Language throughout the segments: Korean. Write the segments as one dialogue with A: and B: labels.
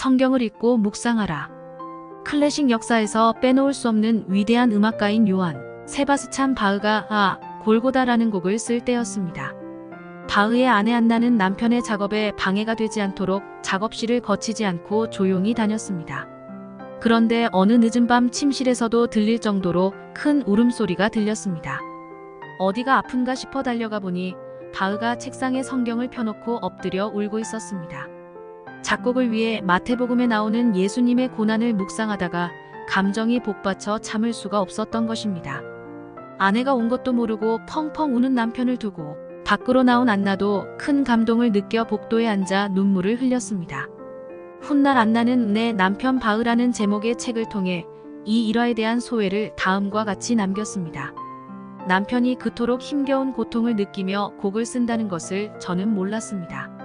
A: 성경을 읽고 묵상하라. 클래식 역사에서 빼놓을 수 없는 위대한 음악가인 요한 세바스찬 바흐가 골고다라는 곡을 쓸 때였습니다. 바흐의 아내 안나는 남편의 작업에 방해가 되지 않도록 작업실을 거치지 않고 조용히 다녔습니다. 그런데 어느 늦은 밤 침실에서도 들릴 정도로 큰 울음소리가 들렸습니다. 어디가 아픈가 싶어 달려가 보니 바흐가 책상에 성경을 펴놓고 엎드려 울고 있었습니다. 작곡을 위해 마태복음에 나오는 예수님의 고난을 묵상하다가 감정이 복받쳐 참을 수가 없었던 것입니다. 아내가 온 것도 모르고 펑펑 우는 남편을 두고 밖으로 나온 안나도 큰 감동을 느껴 복도에 앉아 눈물을 흘렸습니다. 훗날 안나는 내 남편 바흐라는 제목의 책을 통해 이 일화에 대한 소회를 다음과 같이 남겼습니다. 남편이 그토록 힘겨운 고통을 느끼며 곡을 쓴다는 것을 저는 몰랐습니다.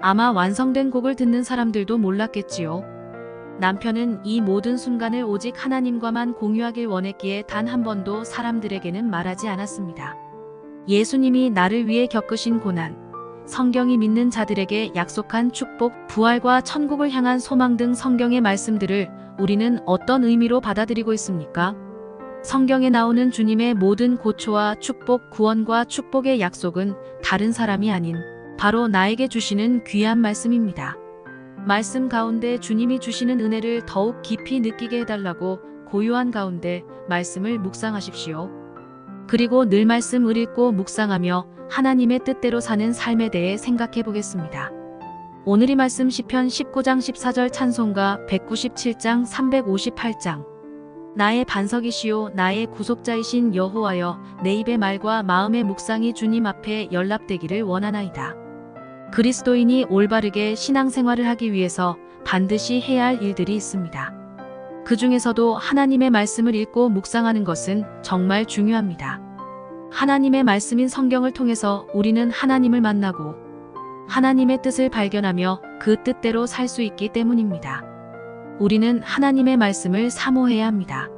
A: 아마 완성된 곡을 듣는 사람들도 몰랐겠지요. 남편은 이 모든 순간을 오직 하나님과만 공유하길 원했기에 단 한 번도 사람들에게는 말하지 않았습니다. 예수님이 나를 위해 겪으신 고난, 성경이 믿는 자들에게 약속한 축복, 부활과 천국을 향한 소망 등 성경의 말씀들을 우리는 어떤 의미로 받아들이고 있습니까? 성경에 나오는 주님의 모든 고초와 축복, 구원과 축복의 약속은 다른 사람이 아닌 바로 나에게 주시는 귀한 말씀입니다. 말씀 가운데 주님이 주시는 은혜를 더욱 깊이 느끼게 해달라고 고요한 가운데 말씀을 묵상하십시오. 그리고 늘 말씀을 읽고 묵상하며 하나님의 뜻대로 사는 삶에 대해 생각해 보겠습니다. 오늘의 말씀 시편 19장 14절 찬송가 197장 358장 나의 반석이시요 나의 구속자이신 여호와여 내 입의 말과 마음의 묵상이 주님 앞에 연락되기를 원하나이다. 그리스도인이 올바르게 신앙생활을 하기 위해서 반드시 해야 할 일들이 있습니다. 그 중에서도 하나님의 말씀을 읽고 묵상하는 것은 정말 중요합니다. 하나님의 말씀인 성경을 통해서 우리는 하나님을 만나고 하나님의 뜻을 발견하며 그 뜻대로 살 수 있기 때문입니다. 우리는 하나님의 말씀을 사모해야 합니다.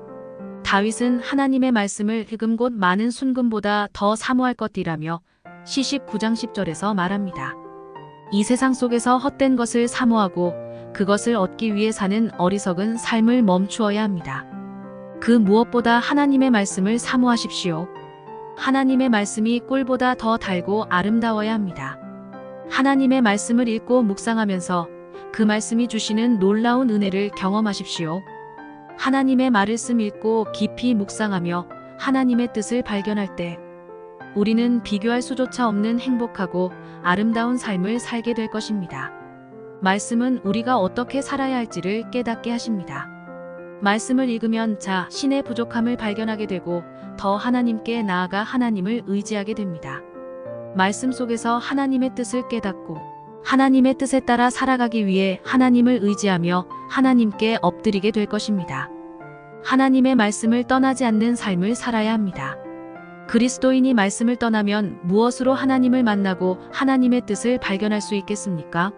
A: 다윗은 하나님의 말씀을 흑음 곧 많은 순금보다 더 사모할 것이라며 시십 9장 10절에서 말합니다. 이 세상 속에서 헛된 것을 사모하고 그것을 얻기 위해 사는 어리석은 삶을 멈추어야 합니다. 그 무엇보다 하나님의 말씀을 사모하십시오. 하나님의 말씀이 꿀보다 더 달고 아름다워야 합니다. 하나님의 말씀을 읽고 묵상하면서 그 말씀이 주시는 놀라운 은혜를 경험하십시오. 하나님의 말씀 읽고 깊이 묵상하며 하나님의 뜻을 발견할 때 우리는 비교할 수조차 없는 행복하고 아름다운 삶을 살게 될 것입니다. 말씀은 우리가 어떻게 살아야 할지를 깨닫게 하십니다. 말씀을 읽으면 자신의 부족함을 발견하게 되고 더 하나님께 나아가 하나님을 의지하게 됩니다. 말씀 속에서 하나님의 뜻을 깨닫고 하나님의 뜻에 따라 살아가기 위해 하나님을 의지하며 하나님께 엎드리게 될 것입니다. 하나님의 말씀을 떠나지 않는 삶을 살아야 합니다. 그리스도인이 말씀을 떠나면 무엇으로 하나님을 만나고 하나님의 뜻을 발견할 수 있겠습니까?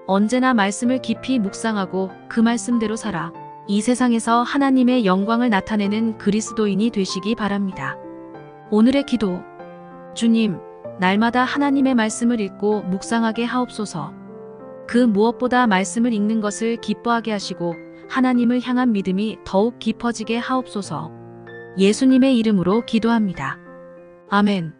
A: 언제나 말씀을 깊이 묵상하고 그 말씀대로 살아 이 세상에서 하나님의 영광을 나타내는 그리스도인이 되시기 바랍니다. 오늘의 기도. 주님, 날마다 하나님의 말씀을 읽고 묵상하게 하옵소서. 그 무엇보다 말씀을 읽는 것을 기뻐하게 하시고 하나님을 향한 믿음이 더욱 깊어지게 하옵소서. 예수님의 이름으로 기도합니다. 아멘.